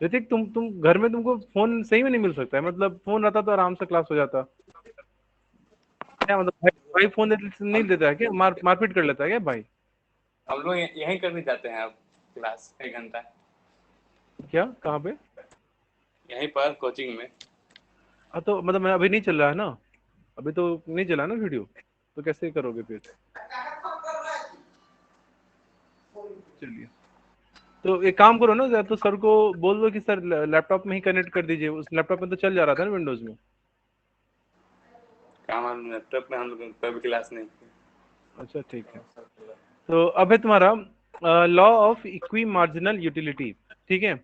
ऋतिक, तुम घर में तुमको फोन सही में नहीं मिल सकता है? मतलब फोन रहता तो आराम से क्लास हो जाता। क्या मतलब भाई, भाई फोन नहीं हम देता है क्या? मारपीट कर लेता है क्या भाई? हम लोग यहीं करने जाते हैं अब क्लास 1 घंटा। क्या, कहाँ पे? यहीं पर कोचिंग में। हाँ तो मतलब मैं अभी नहीं चल रहा है ना, अभी तो नहीं चला ना वीडियो, तो कैसे करोगे फिर? चलिए, तो एक काम करो ना, या तो सर को बोल दो कि सर लैपटॉप में ही कनेक्ट कर दीजिए। उस लैपटॉप में तो चल जा रहा था ना विंडोज में। काम हम लैपटॉप में हम लोग कभी क्लास नहीं की। अच्छा ठीक है। तो अब है तुम्हारा law of equi marginal utility. ठीक है,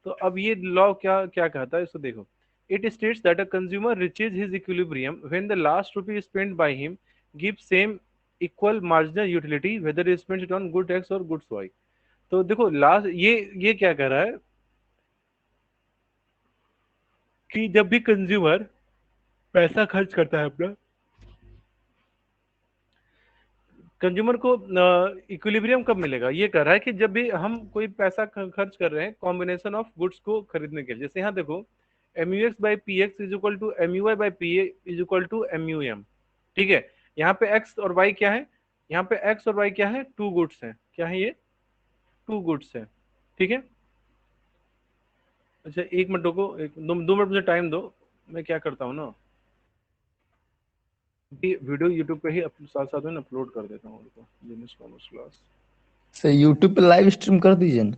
तो अब ये लॉ क्या क्या कहता है, इसको देखो। It states that a consumer reaches his equilibrium when the last rupee spent by him give same equal marginal utility whether is spent on good x और गुड्स वाई। तो देखो लास्ट ये क्या कह रहा है कि जब भी कंज्यूमर पैसा खर्च करता है अपना, कंज्यूमर को इक्विलिब्रियम कब मिलेगा, ये कह रहा है कि जब भी हम कोई पैसा खर्च कर रहे हैं कॉम्बिनेशन ऑफ गुड्स को खरीदने के लिए। जैसे यहाँ देखो, M U X by P X is equal to M U Y by P A is equal to M U M. ठीक है, यहाँ पे एक्स और वाई क्या है? यहाँ पे एक्स और वाई क्या है? टू गुड्स हैं। क्या है ये? टू गुड्स है। ठीक है। अच्छा एक मिनट रुको, एक दो मिनट मुझे टाइम दो। मैं क्या करता हूँ ना, कि वीडियो यूट्यूब पे ही साथ साथ में अपलोड कर देता हूँ उनको, business commerce class. Sir YouTube पे लाइव स्ट्रीम कर दीजिए ना।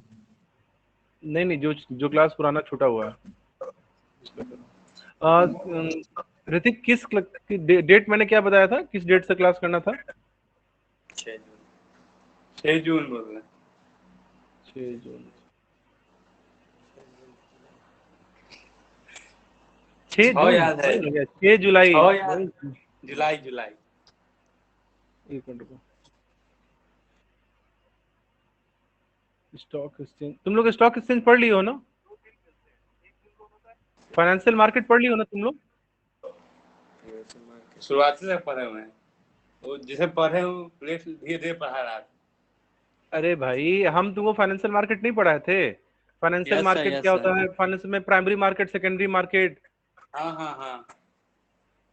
नहीं नहीं, जो जो क्लास पुराना छूटा हुआ है उसका करो। ऋतिक, डेट मैंने क्या बताया था, किस डेट से क्लास करना था? 6 जून। 6 जून बोल रहे हैं। 6 जून। 6 जून याद है। वही हो गया, 6 जुलाई 6 याद। वही। जुलाई जुलाई। एक मिनट को, स्टॉक एक्सचेंज, तुम लोग स्टॉक एक्सचेंज पढ़ लियो ना? फाइनेंशियल मार्केट पढ़ लियो ना तुम लोग? शुरुआती से पढ़े हुए हैं। वो जिसे पढ़े हूँ धीरे धीरे पढ़ा रहा था। अरे भाई, हम तुमको फाइनेंशियल मार्केट नहीं पढ़ाए थे? Financial yes sir, market yes क्या सर। होता है? फाइनेंस में प्राइमरी मार्केट, सेकेंडरी मार्केट। हाँ हाँ हाँ।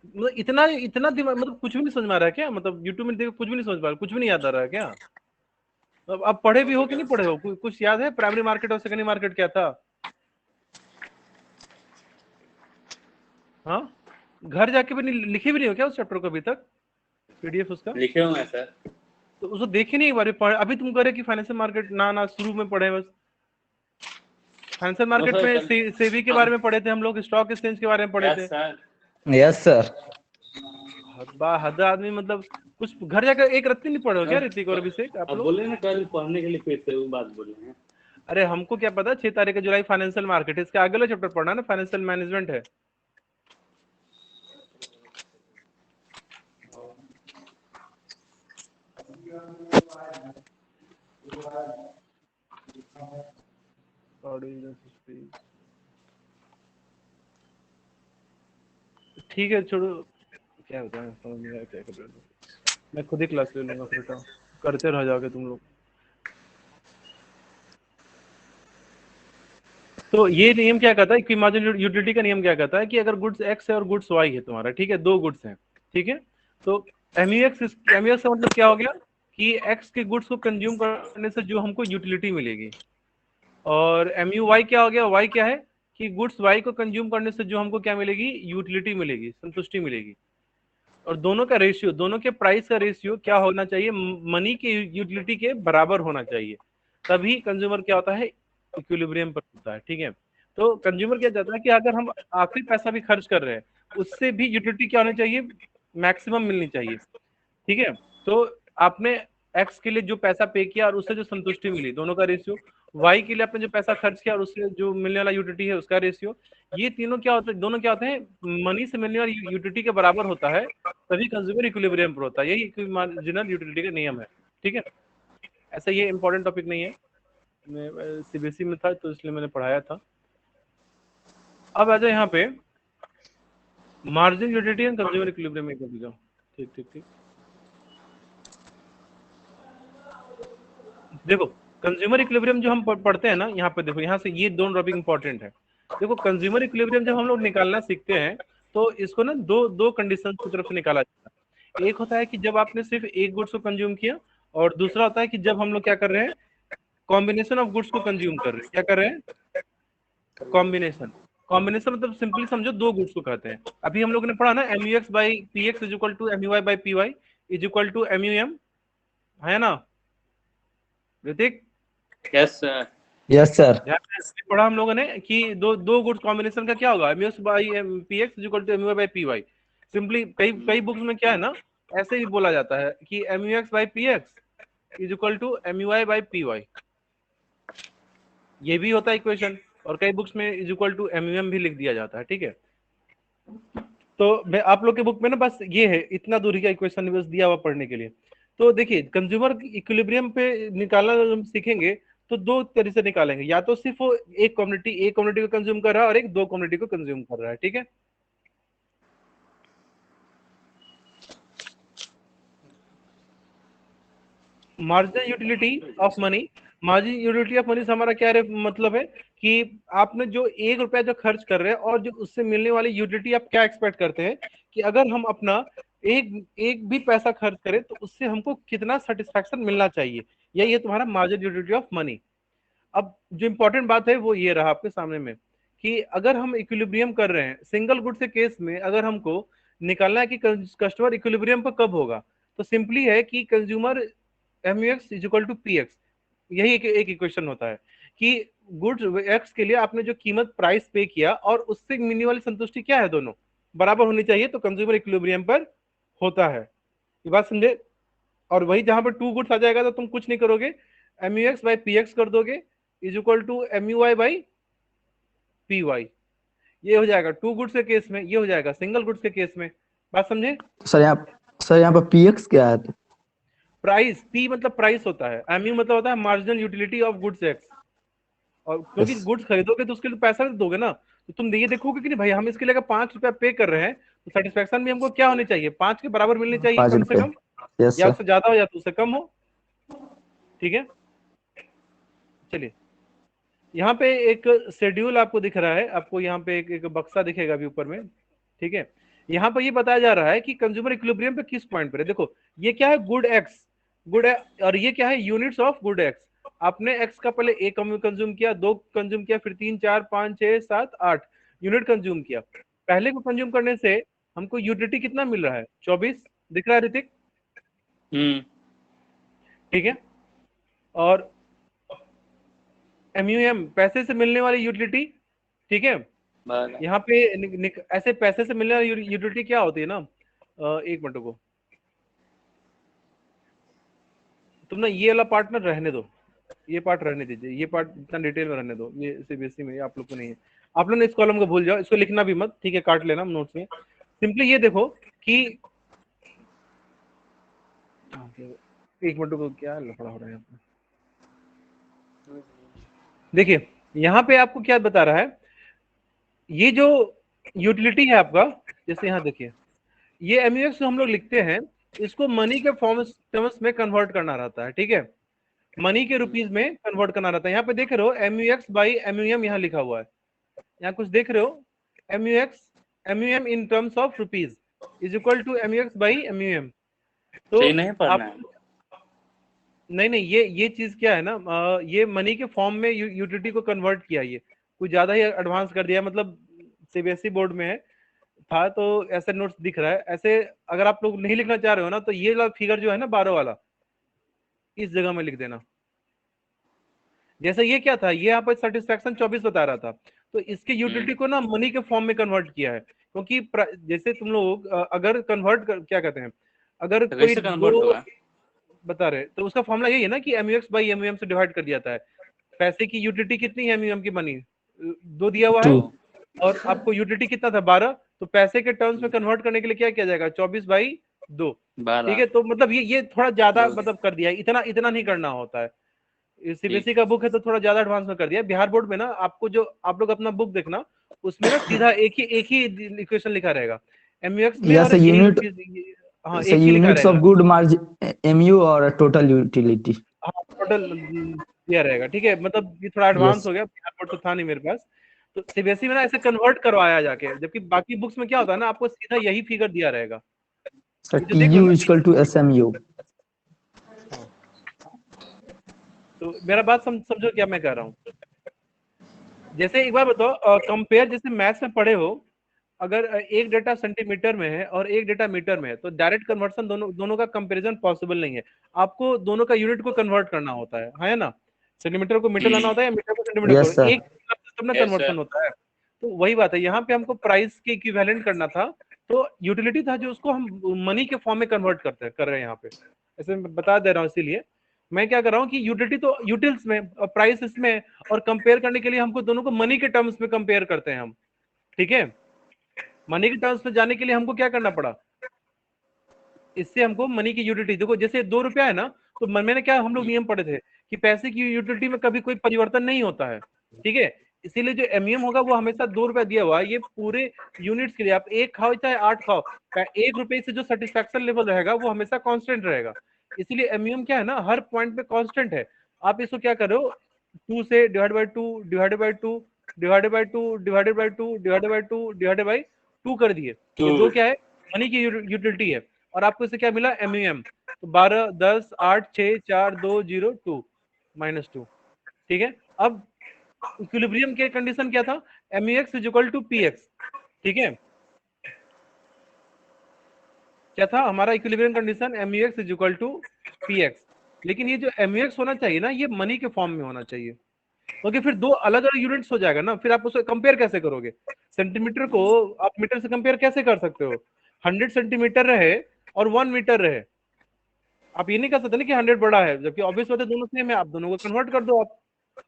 मतलब इतना इतना दिमाग, मतलब कुछ भी नहीं समझ में आ रहा है क्या? मतलब यूट्यूब में देखो कुछ भी नहीं समझ पा रहा, कुछ भी नहीं याद आ रहा है क्या? अब आप पढ़े भी हो कि नहीं पढ़े हो? कुछ याद है प्राइमरी मार्केट और सेकेंडरी मार्केट क्या था? हाँ, घर जाके भी नहीं लिखे भी नहीं हो क्या उस चैप्टर को अभी तक, पीडीएफ उसका? लिखे हुए हैं सर। तो उसको देखे नहीं एक बार भी पढ़े? अभी तुम कह रहे कि फाइनेंशियल मार्केट ना ना शुरू में पढ़े बस। फाइनेंशियल नो मार्केट सर, में कल। सेबी के बारे में पढ़े थे हम लोग, स्टॉक एक्सचेंज के बारे में पढ़े यस थे। सर। Yes sir. हद आदमी, मतलब कुछ घर जाकर एक रत्ती नहीं पढ़े हो क्या ऋतिक और अभिषेक आप अब लोग? बोले ना कल पढ़ने के लिए फिर से वो बात बोले हैं। अरे हमको क्या पता, 6 तारीख जुलाई फाइनेंशियल मार्केट, इसके अगला चैप्टर पढ़ना ना, फाइनेंशियल मैनेजमेंट है। ठीक है छोड़ो, क्या होता है समझ नहीं आया, क्या कर रहे हो? मैं खुद ही क्लास ले लूंगा फिर, तो करते रह जाओगे तुम लोग। तो ये नियम क्या कहता है कि मार्जिन यूटिलिटी का नियम क्या कहता है कि अगर गुड्स एक्स है और गुड्स वाई है तुम्हारा, ठीक है, दो गुड्स हैं। ठीक है, तो एमयूएक्स का मतलब क्या हो गया कि एक्स के गुड्स को कंज्यूम करने से जो हमको यूटिलिटी मिलेगी, और एम यू वाई क्या हो गया, वाई क्या है कि गुड्स वाई को कंज्यूम करने से जो हमको क्या मिलेगी, यूटिलिटी मिलेगी, संतुष्टि मिलेगी। और दोनों का रेशियो, दोनों के प्राइस का रेशियो क्या होना चाहिए, मनी के यूटिलिटी के बराबर होना चाहिए, तभी कंज्यूमर क्या होता है, इक्विलिब्रियम पर होता है। ठीक है, तो कंज्यूमर क्या चाहता है कि अगर हम आखिरी पैसा भी खर्च कर रहे हैं, उससे भी यूटिलिटी क्या होनी चाहिए, मैक्सिमम मिलनी चाहिए। ठीक है, तो आपने एक्स के लिए जो पैसा पे किया और उससे जो संतुष्टि मिली, दोनों का रेशियो, वाई के लिए आपने जो पैसा खर्च किया और उससे जो मिलने वाला यूटिलिटी है उसका रेशियो, ये तीनों क्या होते हैं, दोनों क्या होते हैं, मनी से मिलने वाली यूटिलिटी के बराबर होता है, तभी कंज्यूमर इक्विलिब्रियम पर होता है। यही मार्जिनल यूटिलिटी का नियम है। ठीक है, ऐसा ये इंपॉर्टेंट टॉपिक नहीं है, मैं सीबीएसई में था तो इसलिए मैंने पढ़ाया था। अब आ जाए यहाँ पे, margin utility and consumer equilibrium में कर दीजिए। ठीक ठीक ठीक, देखो कंज्यूमर इक्विलिब्रियम जो हम पढ़ते हैं ना, यहाँ पे देखो, यहाँ से ये दोनों टॉपिक इंपॉर्टेंट है। देखो कंज्यूमर इक्विलिब्रियम जब हम लोग निकालना सीखते हैं तो इसको ना दो दो कंडीशन की तरफ से निकाला जाता है। एक होता है कि जब आपने सिर्फ एक गुड्स को कंज्यूम किया, और दूसरा होता है कि जब हम लोग क्या कर रहे हैं, कॉम्बिनेशन ऑफ गुड्स को कंज्यूम कर रहे हैं। क्या कर रहे हैं? कॉम्बिनेशन। कॉम्बिनेशन मतलब सिंपली समझो दो गुड्स को कहते हैं। अभी हम लोगों ने पढ़ा ना, MUX by PX is equal to MUY by PY is equal to MUM, है ना Hrithik? Yes sir. Yes sir. पढ़ा हम लोगों ने कि दो दो गुड्स कॉम्बिनेशन का क्या होगा, MUX by PX is equal to MUY by PY। Simply कई कई बुक्स में क्या है ना, ऐसे ही बोला जाता है कि MUX by PX is equal to MUY by PY, ये भी होता है इक्वेशन। और कई बुक्स में इज इक्वल टू MUM भी लिख दिया जाता है, ठीक है। तो मैं आप लोग के बुक में ना बस ये है, इतना दूरी का इक्वेशन बस दिया हुआ पढ़ने के लिए। तो देखिए कंज्यूमर इक्विलिब्रियम पे निकालना हम सीखेंगे तो दो तरीके से निकालेंगे, या तो सिर्फ वो एक कम्युनिटी को कंज्यूम कर रहा है और एक दो कम्युनिटी को कंज्यूम कर रहा है, ठीक है। Marginal utility of money, marginal utility of money से हमारा क्या मतलब है कि आपने जो ₹1 जो खर्च कर रहे हैं और जो उससे मिलने वाली यूटिलिटी आप क्या एक्सपेक्ट करते हैं कि अगर हम अपना एक भी पैसा खर्च करें तो उससे हमको कितना सेटिस्फैक्शन मिलना चाहिए, यही है तुम्हारा मार्जिनल यूटिलिटी ऑफ मनी। अब जो इंपॉर्टेंट बात है वो ये रहा आपके सामने में कि अगर हम इक्विलिब्रियम कर रहे हैं सिंगल गुड के केस में, अगर हमको निकालना है कि कस्टमर इक्विलिब्रियम पर कब होगा, तो सिंपली है कि consumer MUX is equal to PX, यही एक इक्वेशन होता है कि गुड्स X के लिए आपने जो कीमत प्राइस पे किया और उससे मिलने वाली संतुष्टि क्या है, दोनों बराबर होनी चाहिए, तो कंज्यूमर इक्विलिब्रियम पर होता है। ये बात समझे? और वही जहां पर टू गुड्स आ जाएगा तो तुम कुछ नहीं करोगे, MUX बाई PX कर दोगे is equal to MUY by PY, ये हो जाएगा टू गुड्स के केस में, ये हो जाएगा सिंगल गुड्स के केस में। बात समझे? सर यहाँ पर PX क्या है? प्राइस, P मतलब प्राइस होता है, MU मतलब होता है marginal utility of goods X। और क्योंकि गुड्स खरीदोगे तो उसके लिए पैसा तो दोगे ना, तो तुम ये देखोगे कि नहीं भाई हम इसके लिए ₹5 पे कर रहे हैं तो सेटिस्फेक्शन भी हमको क्या होनी चाहिए, 5 के बराबर मिलनी चाहिए कम से कम, या उससे ज्यादा हो या तो उससे कम हो, ठीक है। चलिए यहाँ पे एक शेड्यूल आपको दिख रहा है, आपको यहाँ पे एक बक्सा दिखेगा अभी ऊपर में, ठीक है। यहाँ पर ये बताया जा रहा है कि कंज्यूमर इक्विलिब्रियम पे किस पॉइंट पर है। देखो ये क्या है, गुड एक्स, और ये क्या है, यूनिट्स ऑफ गुड एक्स। आपने एक्स का पहले एक कंज्यूम किया, दो कंज्यूम किया, फिर 3 4 5 6 7 8 यूनिट कंज्यूम किया। पहले को कंज्यूम करने से हमको यूटिलिटी कितना मिल रहा है, 24 दिख रहा है ऋतिक? ठीक है। और MUM पैसे से मिलने वाली यूटिलिटी, ठीक है। यहाँ पे ऐसे पैसे से मिलने वाली यूटिलिटी क्या होती है ना, एक मिनट को तुम ना ये वाला पार्ट ना रहने दो, ये पार्ट रहने दीजिए, ये पार्ट इतना डिटेल में रहने दो, ये CBSE में आप लोग को नहीं है। आप लोग ने इस कॉलम को भूल जाओ, इसको लिखना भी मत, ठीक है, काट लेना नोट्स में। सिंपली ये देखो कि एक मिनट को क्या लफड़ा हो रहा है, देखिए यहाँ पे आपको क्या बता रहा है, ये जो यूटिलिटी है आपका, जैसे यहाँ देखिए ये MUX जो हम लोग लिखते हैं इसको मनी के टर्म्स में कन्वर्ट करना रहता है, ठीक है, मनी के रुपीज में कन्वर्ट करना रहता है। यहाँ पे देख रहे हो MUX बाई MUM यहाँ लिखा हुआ है, यहाँ कुछ देख रहे हो, MUM in terms of rupees is equal to MUX by MUM। तो नहीं आप नहीं ये चीज क्या है ना, ये मनी के फॉर्म में यूटिलिटी को कन्वर्ट किया, ये कुछ ज्यादा ही एडवांस कर दिया, मतलब CBSE बोर्ड में है था तो ऐसे नोट्स दिख रहा है। ऐसे अगर आप लोग नहीं लिखना चाह रहे हो ना तो ये वाला फिगर जो है ना 12 वाला इस जगह में लिख देना। जैसे ये क्या था, ये यहाँ पर सेटिस्फैक्शन 24 बता रहा था, तो इसके यूटिलिटी को ना मनी के फॉर्म में कन्वर्ट किया है, क्योंकि जैसे तुम लोग अगर कन्वर्ट क्या कहते हैं, अगर कोई दो बता रहे तो उसका फॉर्मूला यही है ना कि MUX बाई MUM से डिवाइड कर दिया जाता है। पैसे की यूटिलिटी कितनी है, MUM की मनी 2 दिया हुआ है, और आपको यूटिलिटी कितना था 12, तो पैसे के टर्म्स में कन्वर्ट करने के लिए क्या किया जाएगा 24/2, ठीक है। तो मतलब ये थोड़ा ज्यादा मतलब कर दिया है, इतना नहीं करना होता है। CBSE का बुक है तो थोड़ा ज्यादा एडवांस में कर दिया। बिहार बोर्ड में ना आपको जो आप लोग अपना बुक देखना उसमें ना सीधा एक ही इक्वेशन लिखा रहेगा MUX में, और यूनिट, हाँ एक ही लिखा रहेगा, ऑफ गुड मार्जिन MU और टोटल यूटिलिटी, हाँ टोटल दिया रहेगा। ठीक है, मतलब ये थोड़ा एडवांस यस हो गया, बोर्ड तो था नहीं मेरे पास। तो सीबीएसई में ना ऐसे कन्वर्ट करवाया जाके, जबकि बाकी बुक्स में क्या होता है ना, आपको सीधा यही फिगर दिया रहेगा। सर, ये जो टी देख रहे हो you know, equal to S M U. हाँ, तो मेरा बात समझो क्या मैं कह रहा हूँ। जैसे एक बार बताओ, कंपेयर, जैसे मैथ्स में पढ़े हो, अगर एक डेटा सेंटीमीटर में है और एक डेटा मीटर में है, तो डायरेक्ट कन्वर्सन दोनों दोनों का कंपैरिजन पॉसिबल नहीं है। आपको दोनों का यूनिट को कन्वर्ट करना होता है ना। सेंटीमीटर को मीटर लाना होता है या मीटर को सेंटीमीटर यस को, सर। एक तब ना यस कन्वर्सन सर। होता है। तो वही बात है, यहाँ पे हमको प्राइस के इक्विवेलेंट करना था, तो यूटिलिटी था जो उसको हम मनी के फॉर्म में कन्वर्ट कर रहे हैं यहाँ पे। ऐसे मैं बता दे रहा हूँ, इसीलिए मैं क्या कर रहा हूँ कि यूटिलिटी तो यूटिल्स में और प्राइस इसमें, और कंपेयर करने के लिए हमको दोनों को मनी के टर्म्स में कंपेयर करते हैं हम। ठीक है, मनी के टर्म्स में जाने के लिए हमको क्या करना पड़ा, इससे हमको मनी की यूटिलिटी देखो, जैसे 2 रुपया है ना, तो मैंने क्या, हम लोग नियम पढ़े थे कि पैसे की यूटिलिटी में कभी कोई परिवर्तन नहीं होता है। ठीक है, इसीलिए जो एमईएम होगा वो हमेशा 2 रुपया दिया हुआ है, ये पूरे यूनिट्स के लिए, आप 1 खाओ चाहे 8 खाओ, 1 रुपए से जो सेटिस्फैक्शन लेवल रहेगा वो हमेशा कांस्टेंट रहेगा। इसीलिए एमईएम क्या है ना, हर पॉइंट पे कांस्टेंट है। आप इसको क्या करो, 2 से divide by 2 divided by 2 divided by 2 divided by 2 divided by 2 divided by 2 कर दिए। ये दो क्या है, मनी की यूटिलिटी है। और आपको इससे क्या मिला, एमयूएम। तो 12 10 8 6 4 2 0 2 -2। ठीक है, अब इक्विलिब्रियम के कंडीशन क्या था, MUX is equal to PX. ठीक है, क्या था हमारा equilibrium condition, MUX is equal to PX. लेकिन ये जो एमयूएक्स होना चाहिए ना, ये मनी के फॉर्म में होना चाहिए, क्योंकि फिर दो अलग अलग यूनिट्स हो जाएगा ना, फिर आप उसको कंपेयर कैसे करोगे। सेंटीमीटर को आप मीटर से कंपेयर कैसे कर सकते हो, 100 सेंटीमीटर रहे और 1 मीटर रहे, आप ये नहीं कर सकते ना कि 100 बड़ा है, जबकि ऑब्वियस बात है दोनों सेम है, आप दोनों को कन्वर्ट कर दो। आप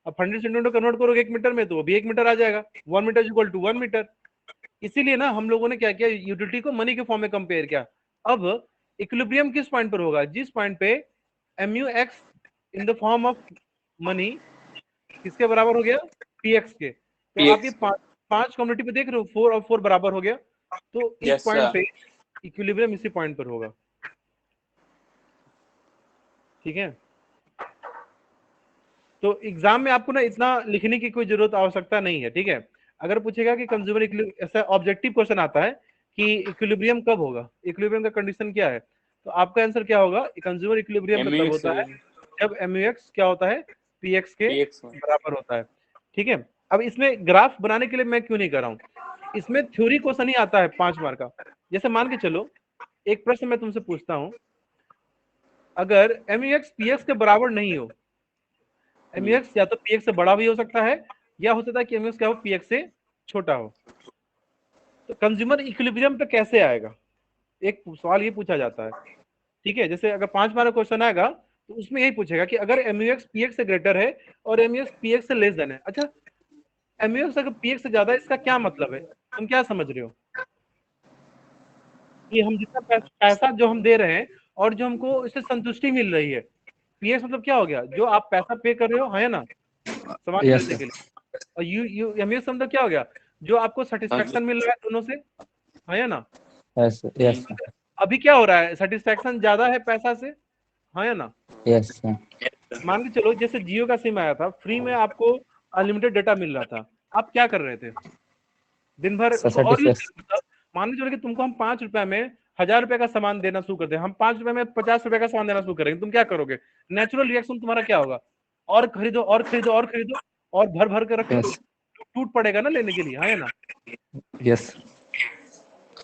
अब 100 सेंटीमीटर कन्वर्ट करोगे 1 मीटर में, तो वो भी 1 मीटर आ जाएगा, 1 मीटर इक्वल टू 1 मीटर। इसीलिए ना हम लोगों ने क्या किया, यूटिलिटी को मनी के फॉर्म में कंपेयर किया। अब इक्विलिब्रियम किस पॉइंट पर होगा, जिस पॉइंट पे mu x in the form of money किसके बराबर हो गया, px के। तो आप ये पांच कम्युनिटी पे देख रहे हो, 4 और 4 बराबर हो गया, तो इस पॉइंट पे इक्विलिब्रियम इसी पॉइंट पर होगा। ठीक है, तो एग्जाम में आपको ना इतना लिखने की कोई जरूरत आवश्यकता नहीं है। ठीक है, अगर पूछेगा कि कंज्यूमर ऐसा ऑब्जेक्टिव क्वेश्चन आता है कि इक्विलिब्रियम कब होगा, इक्विलिब्रियम का कंडीशन क्या है, तो आपका आंसर क्या होगा, कंज्यूमर इक्विलिब्रियम तब होता है जब MUX क्या होता है, PX के बराबर होता है। ठीक है, अब इसमें ग्राफ बनाने के लिए मैं क्यों नहीं कर रहा हूँ, इसमें थ्योरी क्वेश्चन ही आता है 5 मार्क का। जैसे मान के चलो, एक प्रश्न मैं तुमसे पूछता हूँ, अगर MUX PX के बराबर नहीं हो, MUX या तो PX से बड़ा भी हो सकता है, या हो सकता है कि MUX क्या हो, PX से छोटा हो, तो कंज्यूमर इक्विलिब्रियम पे कैसे आएगा, एक सवाल ये पूछा जाता है। ठीक है, जैसे अगर 5 मार्क क्वेश्चन आएगा तो उसमें यही पूछेगा कि अगर MUX PX से ग्रेटर है और MUX PX से लेस देन है, अच्छा MUX अगर PX से ज्यादा है, इसका क्या मतलब है, तुम क्या समझ रहे हो, कि हम जितना पैसा जो हम दे रहे हैं और जो हमको इससे संतुष्टि मिल रही है, PX मतलब क्या हो गया, जो आप पैसा पे कर रहे हो, है ना, सामान यस खरीदने सर। के लिए, और यू MUX मतलब क्या हो गया, जो आपको सेटिस्फेक्शन मिल रहा है दोनों से, है ना। Yes yes sir. अभी क्या हो रहा है, सेटिस्फेक्शन ज्यादा है पैसा से, है ना। Yes sir. मान के चलो जैसे जियो का सिम आया था, फ्री में आपको अनलिमिटेड डेटा मिल रहा था, आप क्या कर रहे थे, दिन भर उसको और यूज कर रहे थे। मान के चलो कि तुमको हम 5 रुपए में 1000 रुपए का सामान देना शुरू कर दे, हम 5 रुपए में 50 रुपए का सामान देना शुरू करेंगे, तुम क्या करोगे, नेचुरल रिएक्शन तुम्हारा क्या होगा, और खरीदो और खरीदो और खरीदो, और भर भर के रखो, यस टूट पड़ेगा ना लेने के लिए, है ना। यस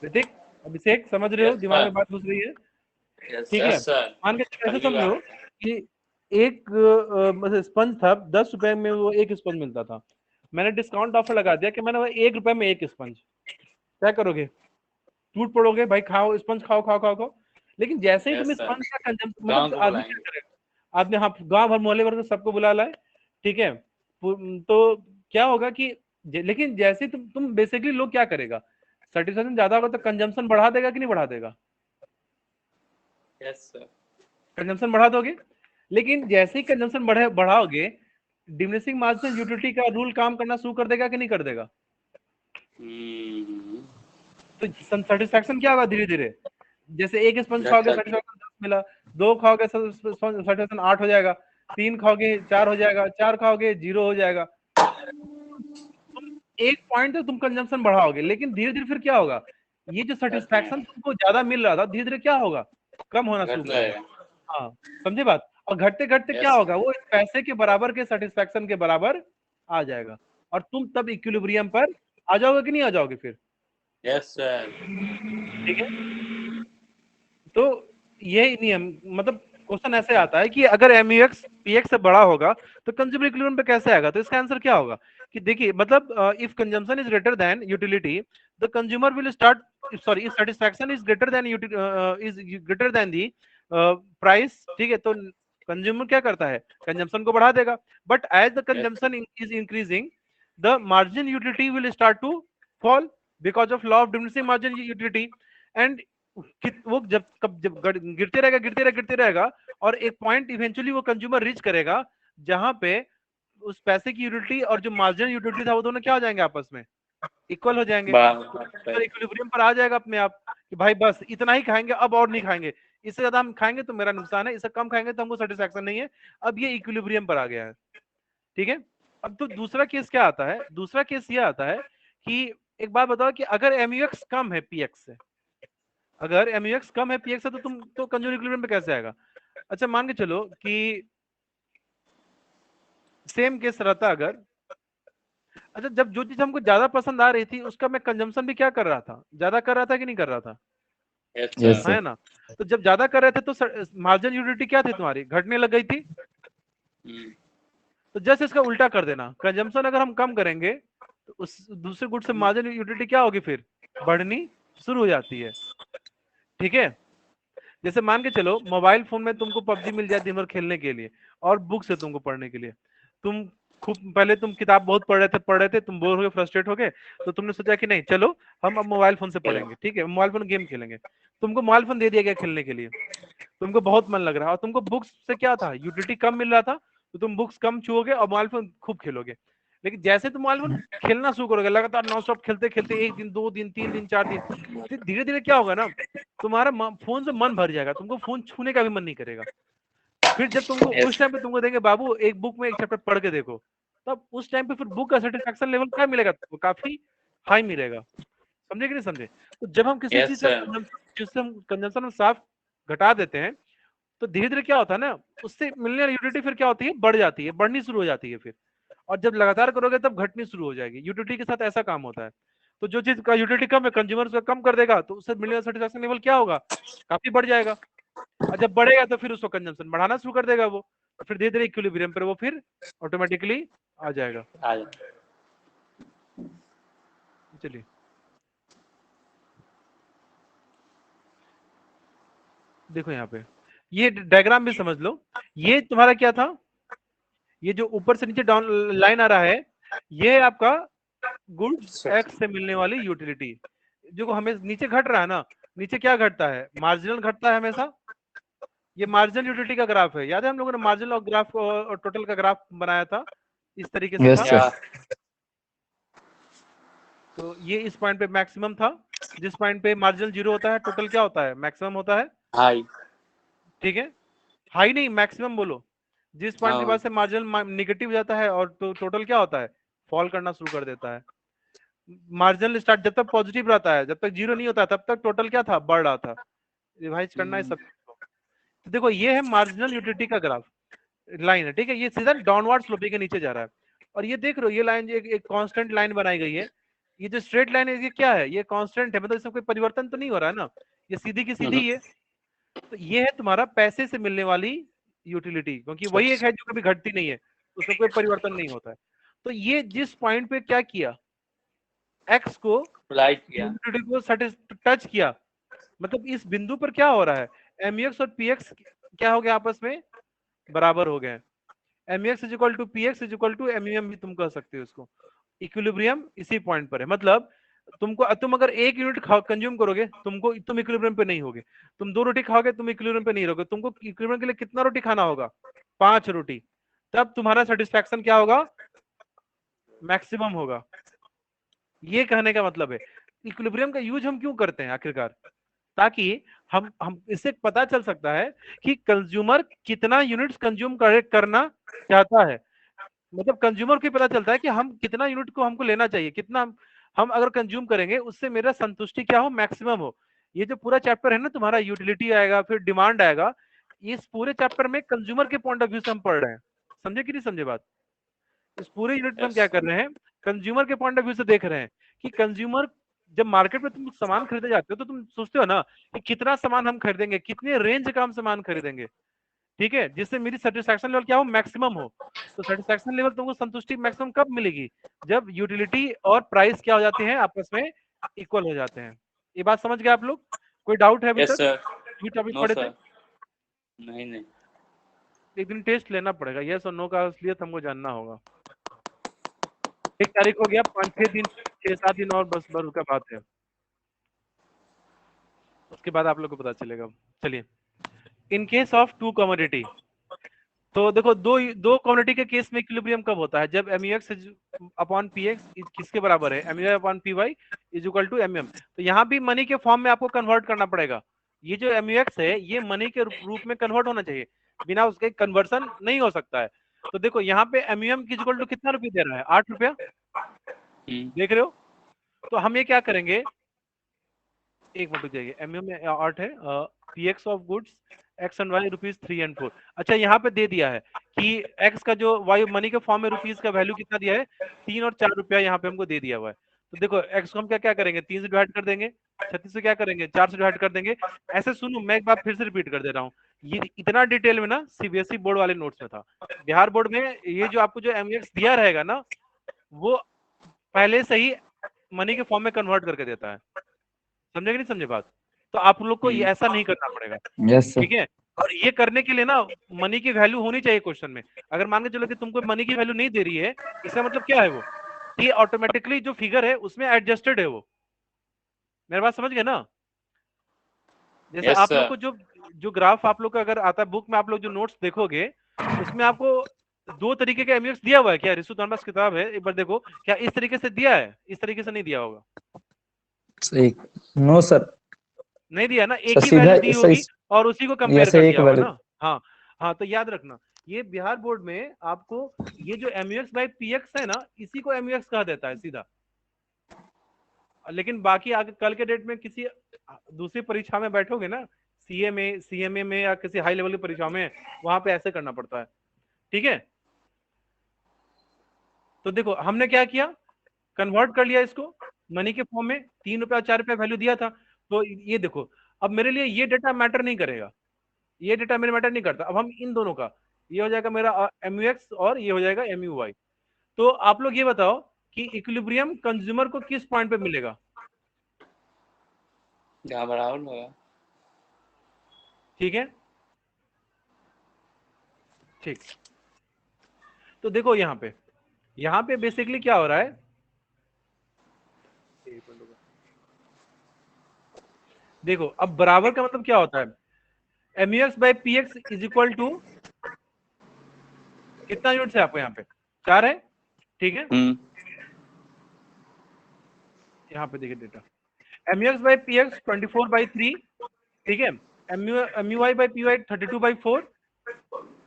ऋतिक, अभिषेक, समझ रहे हो, दिमाग में बात घुस रही है। ठीक है, मान के ऐसे समझो कि एक स्पंज था, 10 रुपए में वो एक स्पंज मिलता था, मैंने डिस्काउंट ऑफर लगा दिया कि मैंने वो 1 रुपए में एक स्पंज, क्या करोगे, टूट पड़ोगे भाई, खाओ स्पंज, खाओ खाओ खाओ खाओ। लेकिन जैसे ही तुम स्पंज का कंजम्पशन, मतलब आदमी क्या करेगा, आदमी हाँ गांव भर मोहल्ले भर सबको बुला लाए, ठीक है, तो क्या होगा कि लेकिन जैसे तुम बेसिकली लोग क्या करेगा, सेटिस्फेक्शन ज्यादा होगा तो कंजम्पशन बढ़ा देगा कि नहीं बढ़ा देगा, कंजम्पशन बढ़ा दोगे। लेकिन जैसे ही कंजम्पशन बढ़ाओगे, डिमिनिशिंग मार्जिनल यूटिलिटी का रूल काम करना शुरू कर देगा कि नहीं कर देगा, तो सेटिस्फेक्शन क्या होगा धीरे धीरे, जैसे एक स्पंज खाओगे सेटिस्फेक्शन 10 मिला, 2 खाओगे सेटिस्फेक्शन 8 हो जाएगा, 3 खाओगे 4 हो जाएगा, 4 खाओगे 0 हो जाएगा। तुम एक पॉइंट तक तुम कंजम्पशन बढ़ाओगे, लेकिन धीरे धीरे फिर क्या होगा, ये जो सेटिस्फैक्शन तुमको ज्यादा मिल रहा था धीरे धीरे क्या होगा, कम होना शुरू घट करेगा। जाएगा। हाँ, समझे बात। और घटते घटते क्या यस होगा, वो इस पैसे के बराबर के सेटिस्फैक्शन के बराबर आ जाएगा, और तुम तब इक्विलिब्रियम पर आ जाओगे कि नहीं आ जाओगे फिर। Yes sir. ठीक है, तो ये नियम, मतलब क्वेश्चन ऐसे आता है कि अगर MUX PX से बड़ा होगा तो कंज्यूमर इक्विलिब्रियम पे कैसे आएगा, तो इसका आंसर क्या होगा कि देखिए, मतलब if consumption is greater than utility the consumer will start, sorry if satisfaction is greater than is greater than the price, ठीक है, तो कंज्यूमर क्या करता है, कंजम्पशन को बढ़ा देगा। But as the consumption is increasing the margin utility will start to fall because of law of diminishing margin utility. And वो जब गिरते रहेगा और एक पॉइंट इवेंचुअली वो कंज्यूमर रीच करेगा जहां पे उस पैसे की यूटिलिटी और जो मार्जिनल यूटिलिटी था वो दोनों क्या हो जाएंगे, आपस में इक्वल हो जाएंगे। तो इक्विलिब्रियम पर आ जाएगा अपने आप कि भाई बस इतना ही खाएंगे, अब और नहीं खाएंगे, इससे ज्यादा हम खाएंगे तो मेरा नुकसान है, इससे कम खाएंगे तो हमको सेटिस्फैक्शन नहीं है। अब ये इक्विलिब्रियम पर आ गया है। ठीक है, अब तो दूसरा केस क्या आता है, दूसरा केस ये आता है कि एक बात बताओ कि अगर MUX कम है PX से, अगर MUX कम है PX से, तो तुम तो कंज्यूमर इक्विलिब्रियम पे कैसे आएगा। अच्छा मान के चलो कि सेम केस रहता अगर, अच्छा जब जो चीज हमको ज्यादा पसंद आ रही थी उसका मैं कंजम्पशन भी क्या कर रहा था, ज्यादा कर रहा था कि नहीं कर रहा था, यस Yes, सर। है sir. ना। तो जब ज्यादा कर रहे थे तो मार्जिन यूटिलिटी क्या थी तुम्हारी, घटने लग गई थी। तो जस्ट इसका उल्टा कर देना, कंजम्पशन अगर हम कम करेंगे तो उस दूसरे गुड से मार्जिन यूटिलिटी क्या होगी, फिर बढ़नी शुरू हो जाती है। ठीक है, जैसे मान के चलो मोबाइल फोन में तुमको PUBG मिल जाए दिन भर खेलने के लिए, और बुक से तुमको पढ़ने के लिए, तुम खूब पहले तुम किताब बहुत पढ़ रहे थे, तुम बोर हो गए, फ्रस्ट्रेट हो गए, तो तुमने सोचा कि नहीं चलो हम अब मोबाइल फोन से पढ़ेंगे, ठीक है, मोबाइल फोन गेम खेलेंगे। तुमको मोबाइल फोन दे दिया गया खेलने के लिए, तुमको बहुत मन लग रहा है, और तुमको बुक्स से क्या था, यूटिलिटी कम मिल रहा था, तो तुम बुक्स कम छुओगे और मोबाइल फोन खूब खेलोगे। लेकिन जैसे तुम मोबाइल फोन खेलना शुरू करोगे लगातार नॉन स्टॉप खेलते खेलते, 1 दिन 2 दिन 3 दिन 4 दिन, फिर धीरे धीरे क्या होगा ना, तुम्हारा फोन से मन भर जाएगा, तुमको फोन छूने का भी मन नहीं करेगा। फिर जब तुमको उस टाइम पे तुमको देंगे बाबू एक बुक में एक चैप्टर पढ़ के देखो, तब उस टाइम पे फिर बुक का सेटिस्फैक्शन लेवल क्या मिलेगा तुमको, काफी हाई मिलेगा। समझे कि नहीं समझे। तो जब हम किसी चीज का जिससे हम कंजम्पशन साफ घटा देते हैं, तो धीरे धीरे क्या होता है ना, उससे मिलने वाली यूटिलिटी फिर क्या होती है, बढ़ जाती है, बढ़नी शुरू हो जाती है फिर। और जब लगातार करोगे तब घटनी शुरू हो जाएगी। यूटिलिटी के साथ ऐसा काम होता है। तो जो चीज का यूटिलिटी कम है कंज्यूमर उसका कम कर देगा, तो उससे मिलने वाला सेटिस्फैक्शन लेवल क्या होगा, काफी बढ़ जाएगा। और जब बढ़ेगा तो फिर उसको कंजम्पशन बढ़ाना शुरू कर देगा वो, तो फिर धीरे धीरे इक्विलिब्रियम पर वो फिर ऑटोमेटिकली आ जाएगा। चलिए देखो यहाँ पे ये डायग्राम भी समझ लो। ये तुम्हारा क्या था, ये जो ऊपर से नीचे डाउन लाइन आ रहा है, ये आपका गुड्स एक्स से मिलने वाली यूटिलिटी, जो हमें नीचे घट रहा है ना, नीचे क्या घटता है, मार्जिनल घटता है हमेशा। ये मार्जिनल यूटिलिटी का ग्राफ है, याद है हम लोगों ने मार्जिनल और ग्राफ और टोटल का ग्राफ बनाया था, इस तरीके से Yes, था। sir. तो ये इस पॉइंट पे मैक्सिमम था, जिस पॉइंट पे मार्जिनल 0 होता है टोटल क्या होता है, मैक्सिमम होता है। हाई। ठीक है, हाई नहीं मैक्सिमम बोलो। जिस पॉइंट के बाद से मार्जिनल नेगेटिव जाता है और तो टोटल क्या होता है, फॉल करना शुरू कर देता है। मार्जिनल स्टार्ट जब तक पॉजिटिव रहता है, जब तक 0 नहीं होता तब तक टोटल क्या था, बढ़ रहा था। रिवाइज करना है सब। तो देखो ये है मार्जिनल यूटिलिटी का ग्राफ लाइन है, ठीक है, ये सीधा डाउनवर्ड स्लोपिंग के नीचे जा रहा है। और ये देख रहे हो ये लाइन एक कांस्टेंट लाइन बनाई गई है। ये जो स्ट्रेट लाइन है ये क्या है, ये कांस्टेंट है, मतलब इसमें कोई परिवर्तन तो नहीं हो रहा है ना, ये सीधी की सीधी है। तो ये है तुम्हारा पैसे से मिलने वाली यूटिलिटी, क्योंकि वही एक है जो कभी घटती नहीं है, उसमें कोई परिवर्तन नहीं होता है। तो ये जिस पॉइंट पे क्या किया, एक्स को यूटिलिटी को टच किया, मतलब इस बिंदु पर क्या हो रहा है, MUX और PX क्या हो गया, आपस में बराबर हो गए। MUX is equal to PX is equal to MUM भी तुम कह सकते हो इसको। इक्विलिब्रियम इसी पॉइंट पर है, मतलब तुम अगर 1 यूनिट कंज्यूम करोगे तुम इक्विलिब्रियम पे नहीं होगे। तुम 2 रोटी खाओगे तुम इक्विलिब्रियम पे नहीं रहोगे। तुमको इक्विलिब्रियम के लिए कितना रोटी खाना होगा, 5 रोटी, तब तुम्हारा सेटिस्फैक्शन क्या होगा, मैक्सिमम होगा। ये कहने का मतलब है इक्विलिब्रियम का यूज हम क्यों करते हैं आखिरकार, ताकि हम इससे पता चल सकता है कि कंज्यूमर कितना यूनिट्स कंज्यूम करना चाहता है। मतलब कंज्यूमर को पता चलता है कि हम कितना यूनिट को हमको लेना चाहिए, कितना हम अगर कंज्यूम करेंगे उससे मेरा संतुष्टि क्या हो, मैक्सिमम हो। ये जो पूरा चैप्टर है ना तुम्हारा, यूटिलिटी आएगा, फिर डिमांड आएगा, इस पूरे चैप्टर में कंज्यूमर के पॉइंट ऑफ व्यू से हम पढ़ रहे हैं। समझे कि नहीं समझे बात? इस पूरे यूनिट में हम क्या यस कर रहे हैं, कंज्यूमर के पॉइंट ऑफ व्यू से देख रहे हैं कि कंज्यूमर, जब मार्केट में तुम सामान खरीदे जाते हो तो तुम सोचते हो ना कि कितना सामान हम खरीदेंगे, कितने रेंज का हम सामान खरीदेंगे, ठीक है, जिससे मेरी सेटिस्फैक्शन लेवल क्या हो, मैक्सिमम हो। तो सेटिस्फैक्शन लेवल तुमको संतुष्टि मैक्सिमम कब मिलेगी, जब यूटिलिटी और प्राइस क्या हो जाते हैं, आपस में इक्वल हो जाते हैं। ये बात समझ गए आप लोग? कोई डाउट है अभी यस तक? सर। ये टॉपिक नो पढ़े थे? सर। नहीं। एक दिन टेस्ट लेना पड़ेगा, यस और नो का असलियत हमको जानना होगा। 1 तारीख हो गया, 5-6 दिन, 6-7 दिन और बस उसका बात है, उसके बाद आप लोग को पता चलेगा। चलिए, in case of two commodity, तो देखो दो दो कमोडिटी के केस में इक्विलिब्रियम कब होता है, जब MUX अपॉन PX किसके बराबर है, MUI upon PY is equal to MM। तो यहाँ भी मनी के फॉर्म में आपको कन्वर्ट करना पड़ेगा। ये जो MUX है ये मनी के रूप में कन्वर्ट होना चाहिए, बिना उसके कन्वर्सन नहीं हो सकता है। तो देखो यहाँ पे MUM की इक्वल टू कितना रुपये दे रहा है, 8 रुपया, देख रहे हो? तो हम ये क्या करेंगे, एक मिनट रुक जाइए, MUM में 8 है, PX of goods X and Y rupees 3 and 4। अच्छा यहाँ पे दे दिया है कि X का जो Y मनी के फॉर्म में रुपीज का वैल्यू कितना दिया है, 3 और 4 रुपया यहाँ पे हमको दे दिया हुआ है। तो देखो X को हम क्या क्या करेंगे, 3 से डिवाइड कर देंगे, 36 से क्या करेंगे, 4 से डिवाइड कर देंगे। ऐसे सुनो, मैं एक बार फिर से रिपीट कर दे रहा हूँ, ये इतना डिटेल में ना CBSE बोर्ड वाले नोट्स में था। बिहार बोर्ड में ये जो आपको जो MUX दिया रहेगा ना, वो पहले से ही मनी के फॉर्म में कन्वर्ट करके देता है। समझे कि नहीं समझे बात? तो आप लोग को ये ऐसा नहीं करना पड़ेगा, यस सर। ठीक है? और ये करने के लिए ना मनी की वैल्यू होनी चाहिए क्वेश्चन में। अगर मान के चलो कि तुमको मनी की वैल्यू नहीं दे रही है, इसका मतलब क्या है, वो कि ऑटोमेटिकली जो फिगर है उसमें एडजस्टेड है वो। मेरी बात समझ गए ना? जैसे यस आप लोग सर। को जो जो ग्राफ आप लोग का अगर आता है बुक में, आप लोग जो नोट्स देखोगे उसमें आपको 2 तरीके का MUX दिया हुआ है। क्या रिसु, तुम्हारे पास किताब है, एक बार देखो, क्या इस तरीके से दिया है, इस तरीके से नहीं दिया होगा? एक नो सर, नहीं दिया ना, सर एक ही सीधा वैल्यू दी होगी और उसी को कंपेयर ऐसे कर एक दिया होगा वैल्यू। ना। हाँ हाँ, तो याद रखना, ये बिहार बोर्ड में आपको ये जो MUX बाई PX है ना, इसी को MUX कहा देता है सीधा। लेकिन बाकी आगे कल के डेट में किसी दूसरी परीक्षा में बैठोगे ना, CA में, CMA में, या किसी हाई लेवल की परीक्षा में, वहां पे ऐसे करना पड़ता है, ठीक है? तो देखो हमने क्या किया, कन्वर्ट कर लिया इसको मनी के फॉर्म में, 3 रुपया और 4 रुपया वैल्यू दिया था। तो ये देखो, अब मेरे लिए ये डेटा मैटर नहीं करेगा, ये डेटा मेरे मैटर नहीं करता। अब हम इन दोनों का, ये हो जाएगा मेरा MUX और ये हो जाएगा MUY। तो आप लोग ये बताओ कि इक्विलिब्रियम कंज्यूमर को किस पॉइंट पे मिलेगा? जहाँ बराबर होगा। ठीक है, ठीक। तो देखो यहाँ पे बेसिकली क्या हो रहा है, देखो अब बराबर का मतलब क्या होता है, MUX by PX is equal to, कितना यूनिट है आपको यहाँ पे, 4 है, ठीक है? यहाँ पे देखिए डेटा, MUX बाई PX 24/3, ठीक है? MUI by PY 32/4।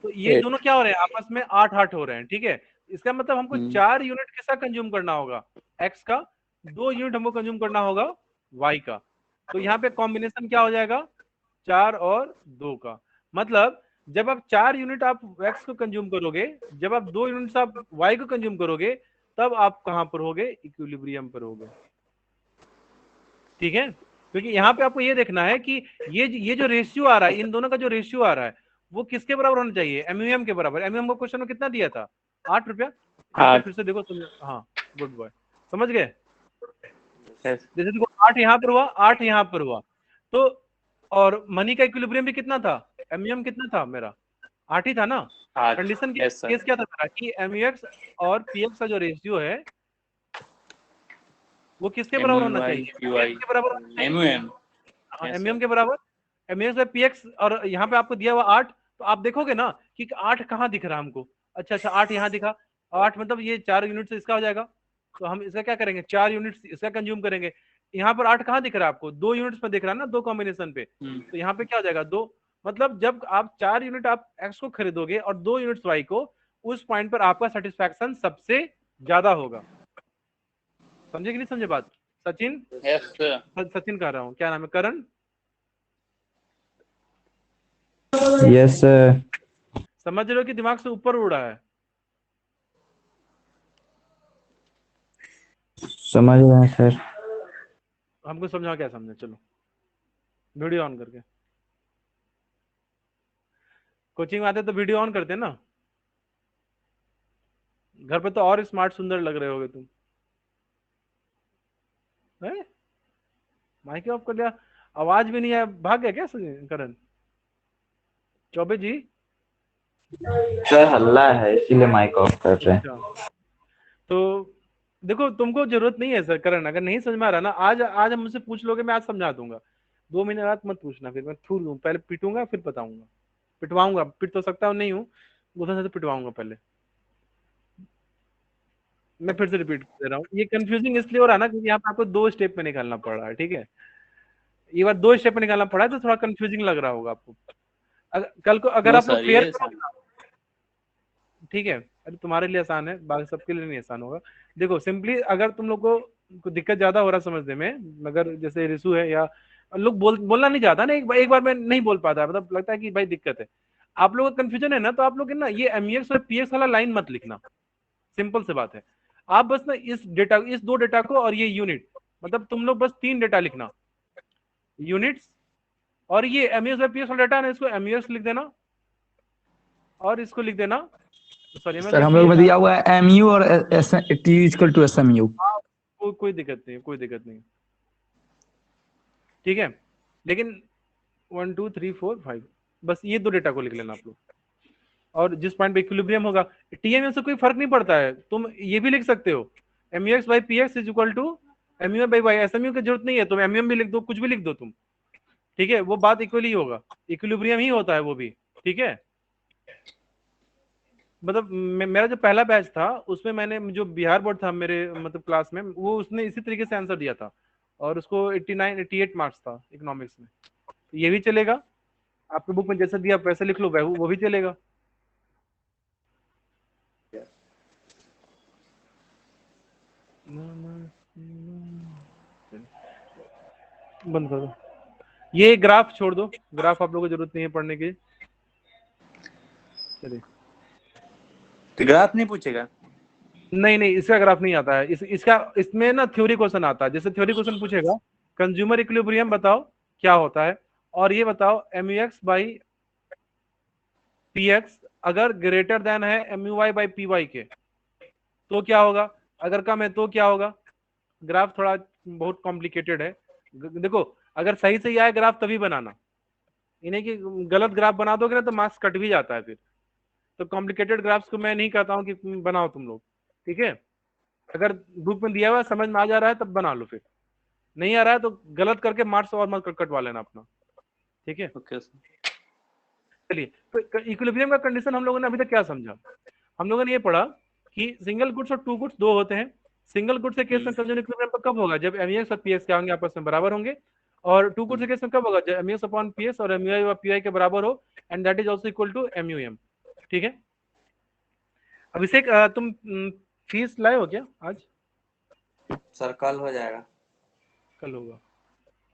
तो ये दोनों क्या हो रहे हैं, आपस में 8-8 हो रहे हैं, ठीक है? इसका मतलब हमको 4 यूनिट किसका कंज्यूम करना होगा, X का, 2 यूनिट हमको कंज्यूम करना होगा Y का। तो यहाँ पे कॉम्बिनेशन क्या हो जाएगा, 4 और 2 का। मतलब जब आप 4 यूनिट आप X को कंज्यूम करोगे, जब आप 2 यूनिट आप Y को कंज्यूम करोगे, तब आप कहां पर होगे, इक्विलिब्रियम पर होगे, ठीक है? क्योंकि यहाँ पे आपको ये देखना है कि ये जो रेशियो आ रहा है, इन दोनों का जो रेशियो आ रहा है, वो किसके बराबर होना चाहिए, MUM के बराबर। MUM को क्वेश्चन में कितना दिया था, 8 रुपया। एक बार फिर से देखो तुम, हाँ गुड बॉय, समझ गए? जैसे देखो 8 यहाँ पर हुआ, 8 यहाँ पर हुआ, तो और मनी का इक्विलिब्रियम भी कितना था, MUM कितना था मेरा, 8 ही था ना। कंडीशन की केस क्या था मेरा कि MUX और PX का जो रेशियो है वो किसके बराबर होना चाहिए, के बराबर होना चाहिए, MUM के बराबर, MUX बाई PX। और यहाँ पे आपको दिया हुआ 8, तो आप देखोगे ना कि 8 कहाँ दिख रहा है हमको, अच्छा 8 यहाँ दिखा, 8 मतलब ये 4 यूनिट से इसका हो जाएगा। तो हम इसका क्या करेंगे, 4 यूनिट इसका कंज्यूम करेंगे। यहाँ पर 8 कहाँ दिख रहा है आपको? 2 यूनिट्स में दिख रहा है ना, 2 कॉम्बिनेशन पे। तो यहाँ पे क्या हो जाएगा 2, मतलब जब आप 4 यूनिट आप एक्स को खरीदोगे और 2 यूनिट्स वाई को, उस पॉइंट पर आपका सेटिस्फैक्शन सबसे ज्यादा होगा। समझे कि नहीं समझे बात? Sachin, yes sir. सचिन कह रहा हूँ, क्या नाम है? करण, यस सर। समझ रहे हो कि दिमाग से ऊपर उड़ रहा है? समझ रहे हैं सर। हमको समझाओ क्या समझे। चलो वीडियो ऑन करके, कोचिंग में आते तो वीडियो ऑन करते ना। घर पे तो और स्मार्ट सुंदर लग रहे होगे तुम। माइक ऑफ कर दिया, आवाज भी नहीं है, भाग गया क्या करण? चौबे जी, सर हल्ला है इसीलिए माइक ऑफ कर रहे हैं। अच्छा तो देखो, तुमको जरूरत नहीं है सर करण, अगर नहीं समझ में आ रहा ना, आज हम मुझसे पूछ लोगे, मैं आज समझा दूंगा। 2 महीने बाद मत पूछना, फिर मैं थू लूं, पहले पिटूंगा फिर बताऊंगा। पिटवाऊंगा, पिट तो सकता हूँ नहीं हूँ, उधर से तो पिटवाऊंगा पहले। मैं फिर से रिपीट कर रहा हूँ, ये कंफ्यूजिंग इसलिए हो रहा है ना क्योंकि यहाँ पे आपको 2 स्टेप में निकालना पड़ रहा है, ठीक है? ये बार 2 स्टेप में निकालना पड़ा है तो थोड़ा कंफ्यूजिंग लग रहा होगा आपको। कल को अगर नो आप लोग सर, फेयर ये करोगे ना, ठीक है, अरे तुम्हारे लिए आसान है, बाकी सबके लिए नहीं आसान होगा। देखो सिंपली, अगर तुम लोग को दिक्कत ज्यादा हो रहा समझने में, मगर जैसे रिसू है या लोग बोलना नहीं चाहता ना, एक बार में नहीं बोल पाता, मतलब लगता है कि भाई दिक्कत है, आप लोगों का कंफ्यूजन है ना, तो आप लोग ना ये एमईएक्स और पीएक्स वाला लाइन मत लिखना। सिंपल सी बात है, आप बस ना इस 2 डेटा को और ये यूनिट, मतलब तुम लोग बस 3 डेटा लिखना, यूनिट्स और ये एमईएक्स और पीएक्स वाला डेटा है ना, इसको एमईएक्स लिख देना और इसको लिख देना, सॉरी मैं सर लिख हम दिया लोग में था। दिया हुआ है एमयू और टी इक्वल टू एसएमयू। हाँ, कोई दिक्कत नहीं, कोई दिक्कत नहीं, ठीक है। लेकिन 1 2 3 4 5 बस ये 2 डेटा को लिख लेना आप लोग, और जिस पॉइंट पे इक्विलिब्रियम होगा, टीएमएम से कोई फर्क नहीं पड़ता है, तुम ये भी लिख सकते हो MUX by PX is equal to MU by Y, SMU की जरूरत नहीं है, तुम एमयूएम भी लिख दो, कुछ भी लिख दो तुम, ठीक है, वो बात इक्वली होगा, इक्विलिब्रियम ही होता है वो भी, ठीक है। मतलब मेरा जो पहला बैच था उसमें मैंने, जो बिहार बोर्ड था मेरे मतलब क्लास में, वो उसने इसी तरीके से आंसर दिया था और उसको 89 88 मार्क्स था इकोनॉमिक्स में। तो ये भी चलेगा, आपके बुक में जैसे दिया वैसे लिख लो, वो भी चलेगा। बंद कर दो, ये ग्राफ छोड़ दो, ग्राफ आप लोगों को जरूरत नहीं है पढ़ने की। चलिए, तो ग्राफ नहीं पूछेगा? नहीं इसका ग्राफ नहीं आता है, इसमें ना थ्योरी क्वेश्चन आता है, जैसे थ्योरी क्वेश्चन पूछेगा कंज्यूमर इक्विलिब्रियम बताओ क्या होता है, और ये बताओ एमयूएक्स बाई पीएक्स अगर ग्रेटर देन है एमयूवाई बाई पीवाई के तो क्या होगा, अगर कम है तो क्या होगा। ग्राफ थोड़ा बहुत कॉम्प्लिकेटेड है, देखो अगर सही से आए ग्राफ तभी बनाना, इन्हें कि गलत ग्राफ बना दोगे ना तो मार्क्स कट भी जाता है फिर। तो कॉम्प्लिकेटेड ग्राफ्स को मैं नहीं कहता हूँ कि बनाओ तुम लोग, ठीक है। अगर बुक में दिया हुआ समझ में आ जा रहा है तब बना लो, फिर नहीं आ रहा है तो गलत करके मार्क्स और मत कटवा लेना अपना, ठीक है। Okay sir. चलिए, तो इक्विलिब्रियम का कंडीशन हम लोगों ने अभी तक क्या समझा, हम लोगों ने ये पढ़ा कि सिंगल गुड्स और 2 गुड्स 2 होते हैं। सिंगल गुड्स के केस में कंज्यूमर इक्विलिब्रियम कब होगा, जब एमईएक्स और पीएक्स क्या होंगे, आपस में बराबर होंगे। और 2 गुड्स के केस में कब होगा, जब एमईएक्स अपॉन पीएक्स और एमयूआई और पीआई के बराबर हो, and that is also equal to MUM, ठीक है। अभिषेक तुम फीस लाए हो क्या आज? सर कल हो जाएगा। कल होगा,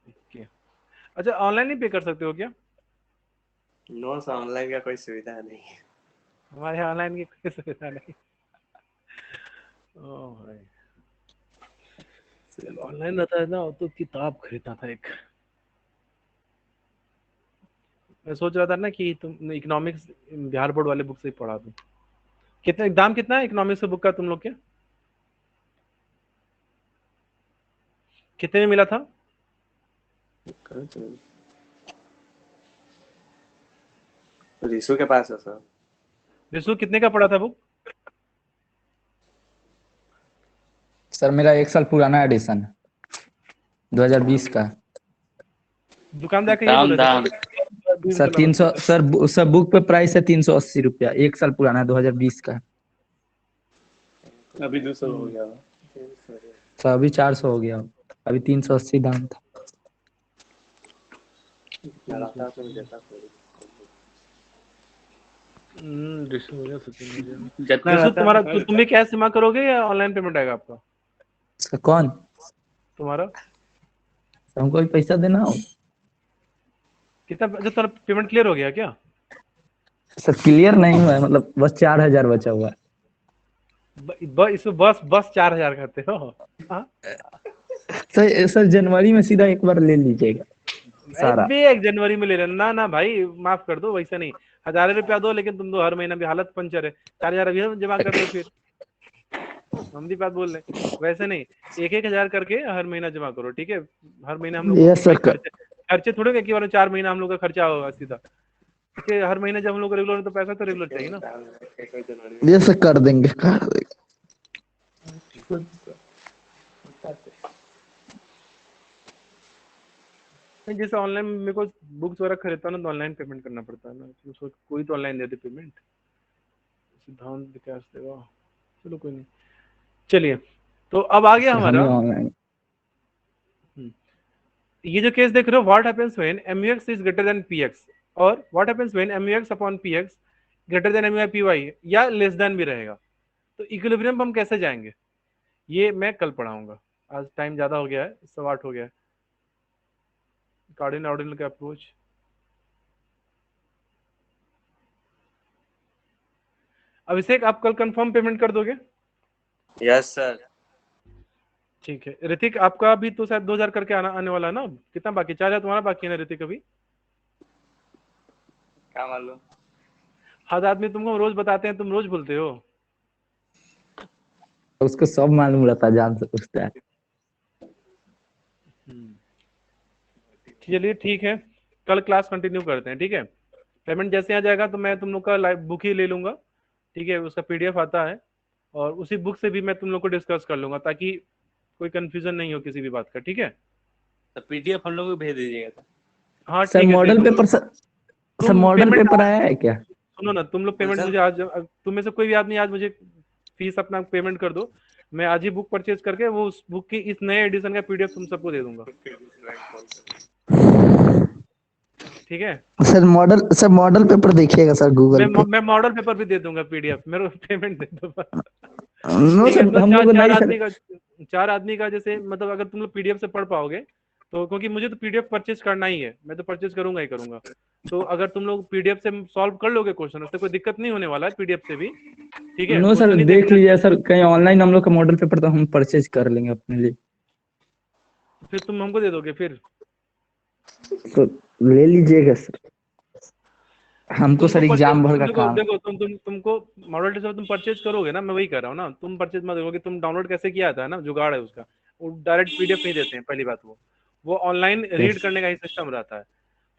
ओके। अच्छा, ऑनलाइन नहीं पे कर सकते हो क्या? नो सर, ऑनलाइन का कोई सुविधा नहीं है। हमारे यहाँ ऑनलाइन की कोई सुविधा नहीं। ओह भाई, ऑनलाइन रहता है ना तो किताब खरीदना था एक। मैं सोच रहा था ना कि तुम इकोनॉमिक्स बिहार बोर्ड वाले बुक से ही पढ़ा दूं। कितना दाम कितना है इकोनॉमिक्स के बुक का तुम लोग के? कितने में मिला था? रिसु के पास है सर। रिसु कितने का पड़ा था बुक? सर मेरा 1 साल पुराना एडिशन 2020 का। दुकानदार के ये बोले दाम थे सर 300 सर बुक पे प्राइस है 380 रुपया, 1 साल पुराना है 2020 का। अभी 200 हो गया। सर अभी 400 हो गया। अभी 380 दाम था। लगाता तो देता थोड़ी। डिस्ट्रीब्यूशन सचिन हो जाएगा। जितना जैसे रहता है तुम्हारा उतना तुम भी कैश जमा करोगे या ऑनलाइन पेमेंट आएगा आपका इसका कौन? तुम्हारा? हमको भी पैसा देना हो। कितना जो तुम्हारा पेमेंट क्लियर हो गया क्या? सर क्लियर नहीं हुआ है, मतलब बस 4000 बचा हुआ है। इसमें बस बस 4000 करते हो? हाँ? सर जनवरी में सीधा एक बार ले लीजिएगा सारा। बे 1 जनवरी में ले लेना ना ना भाई, माफ कर दो, वैसा नहीं। 1000 रुपया दो, लेकिन तुम दो हर महीना भी, हालत पंचर है। 4000 अभी हम जमा कर दो फिर, हम भी बात बोल रहे हैं वैसे नहीं। 1-1 हजार करके हर महीना जमा करो, ठीक है? हर महीना हम लोग को यस भाई सर। खर्चे खर्चे थोड़े कि बार 4 महीना हम लोग का खर्चा होगा सीधा, कि हर महीने जब हम लोग रेगुलर, तो पैसा तो रेगुलर चाहिए ना। ये सर कर देंगे, कर देंगे। नहीं, जैसे ऑनलाइन मेरे को बुक्स वगैरह खरीदता हूँ ना, तो ऑनलाइन पेमेंट करना पड़ता है ना, तो उसको कोई तो ऑनलाइन देते पेमेंट, सिद्धांत विकास देगा। चलो कोई नहीं, चलिए। तो अब आ गया सर हम हमारा ही ऑनलाइन। ये जो केस देख रहे हो, what happens when MUX is greater than PX, और what happens when MUX upon PX greater than MUI या लेस देन भी रहेगा। तो इक्विलिब्रियम हम कैसे जाएंगे, ये मैं कल पढ़ाऊंगा। आज टाइम ज्यादा हो गया है, 8:15 हो गया है। कार्डिनल ऑर्डिनल का अप्रोच। अभिषेक, आप कल कंफर्म पेमेंट कर दोगे? Yes sir. ठीक है। ऋतिक, आपका भी तो शायद 2000 करके आने वाला है ना? कितना बाकी? 4000 तुम्हारा बाकी है ना ऋतिक अभी? क्या मालूम। हद आदमी तुमको रोज बताते हैं, तुम रोज बोलते हो। उसको सब मालूम रहता है, जान से पूछता है। चलिए ठीक है, कल क्लास कंटिन्यू करते हैं, ठीक है? पेमेंट जैसे आ जाएगा तो मैं तुम लोग का लाइव बुक ही ले लूंगा, ठीक है? उसका PDF आता है, और उसी बुक से भी मैं तुम लोग को डिस्कस कर लूंगा, ताकि कोई कंफ्यूजन नहीं हो किसी भी बात का, ठीक है? तो PDF हम लोग को भेज दीजिएगा। हाँ सर ठीक है, दे मॉडल दूंगा। पेपर सर तुम मॉडल पेमेंट पेपर आया है क्या? सुनो ना, तुम लोग कौन पेमेंट सा? मुझे आज, तुम में से कोई भी आदमी आज मुझे फीस अपना पेमेंट कर दो, मैं आज ही बुक परचेज करके वो उस बुक की इस नए एडिशन का PDF तुम सबको दे दूंगा, ठीक है? सर मॉडल पेपर देखिएगा सर गूगल पे। मैं मॉडल पेपर भी दे दूंगा PDF, मेरे को पेमेंट दे दो बस। नो ठीक है, सर तो हम चार लोग को चार नहीं सर। आदमी का, 4 आदमी का जैसे, मतलब अगर तुम लोग PDF से पढ़ पाओगे तो, क्योंकि मुझे तो PDF परचेज करना ही है, मैं तो परचेज करूंगा ही करूंगा। तो अगर तुम लोग PDF से सॉल्व कर लोगे क्वेश्चन, उससे कोई दिक्कत नहीं होने वाला है PDF से भी, ठीक है? नो सर क्वेश्चन ही देख देखना लीजिए है। सर, कहीं ऑनलाइन हम लोग का मॉडल पेपर तो हम परचेज कर लेंगे अपने लिए। फिर तुम हमको दे दोगे फिर? तो ले लीजिएगा सर, हमको तुमको सर परचेज, एग्जाम भर का देखो काम। देखो, तुमको मॉडल टेस्ट तुम परचेज करोगे ना, मैं वही कर रहा हूँ ना, तुम परचेज मत करोगे। तुम डाउनलोड कैसे किया था ना, जुगाड़ है उसका, वो डायरेक्ट PDF नहीं देते हैं, पहली बात। वो ऑनलाइन रीड यस करने का ही सिस्टम रहता है।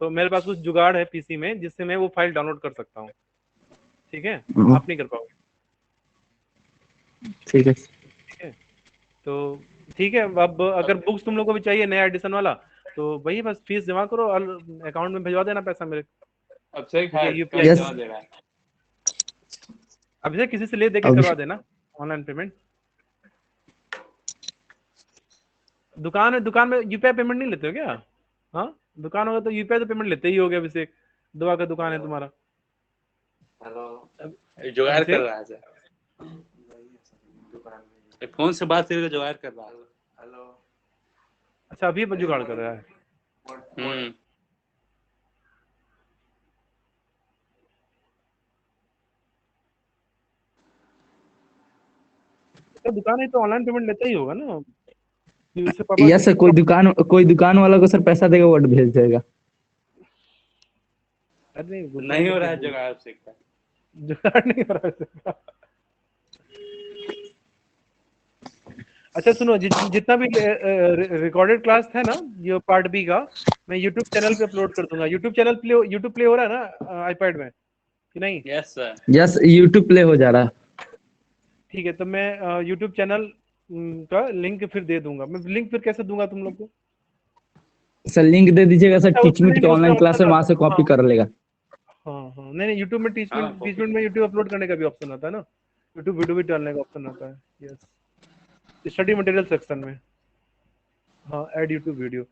तो मेरे पास कुछ जुगाड़ है PC में, जिससे मैं वो फाइल डाउनलोड कर सकता हूँ, ठीक है? आप नहीं कर पाओगे, ठीक है। ठीक है? तो ठीक है, अब अगर बुक्स तुम लोग को भी चाहिए नया एडिशन वाला, तो वही बस फीस जमा करो और अकाउंट में भिजवा देना पैसा मेरे, अभिषेक ठीक है, है? UPI यस जमा दे रहा है। अभी से किसी से ले दे के अभी करवा देना ऑनलाइन पेमेंट। दुकान है, दुकान में UPI पेमेंट नहीं लेते हो क्या? हाँ, दुकान होगा तो UPI तो पेमेंट लेते ही होगे। अभिषेक, दवा का दुकान है तुम्हारा। हेलो। जुगाड़ कर अभिषेक, रहा है सर, फोन से बात करके जुगाड़ कर रहा है। हेलो। अच्छा अभी जुगाड़ कर रहा है। तो दुकान है तो ऑनलाइन पेमेंट लेता ही होगा ना, कि उससे पापा यस सर, कोई दुकान वाला को सर पैसा देगा, वो भेज देगा। अरे नहीं, वो नहीं हो तो रहा है फिर जुगाड़ अभिषेक का। जुगाड़ नहीं हो रहा है इसका। अच्छा सुनो, जितना भी रिकॉर्डेड क्लास है ना, ये पार्ट B का, मैं YouTube चैनल पे अपलोड कर दूंगा। यूट्यूब प्ले हो रहा है ना iPad में, कि नहीं? Yes sir. Yes YouTube play हो जा रहा है। ठीक है, तो मैं YouTube चैनल का लिंक फिर दे दूंगा। मैं लिंक फिर कैसे दूंगा तुम लोग को? सर लिंक दे दीजिएगा सर, अच्छा टीच उसमें मिट नहीं, के उसमें ऑनलाइन क्लास है, ऑप्शन वहां आता से है। कॉपी हाँ कर लेगा। हाँ हाँ, नहीं यूट्यूब में हाँ टीच मिनट में यूट्यूब अपलोड करने का भी ऑप्शन आता है ना, यूट्यूब वीडियो भी डालने का ऑप्शन आता है। यस, स्टडी मटेरियल सेक्शन में। हाँ ऐड यूट्यूब वीडियो।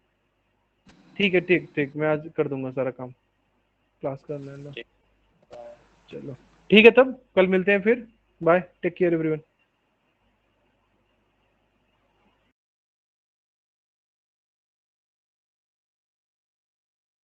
ठीक है, ठीक ठीक, मैं आज कर दूंगा सारा काम, क्लास कर लेना। चलो ठीक है, तब कल मिलते हैं फिर। Bye, take care everyone.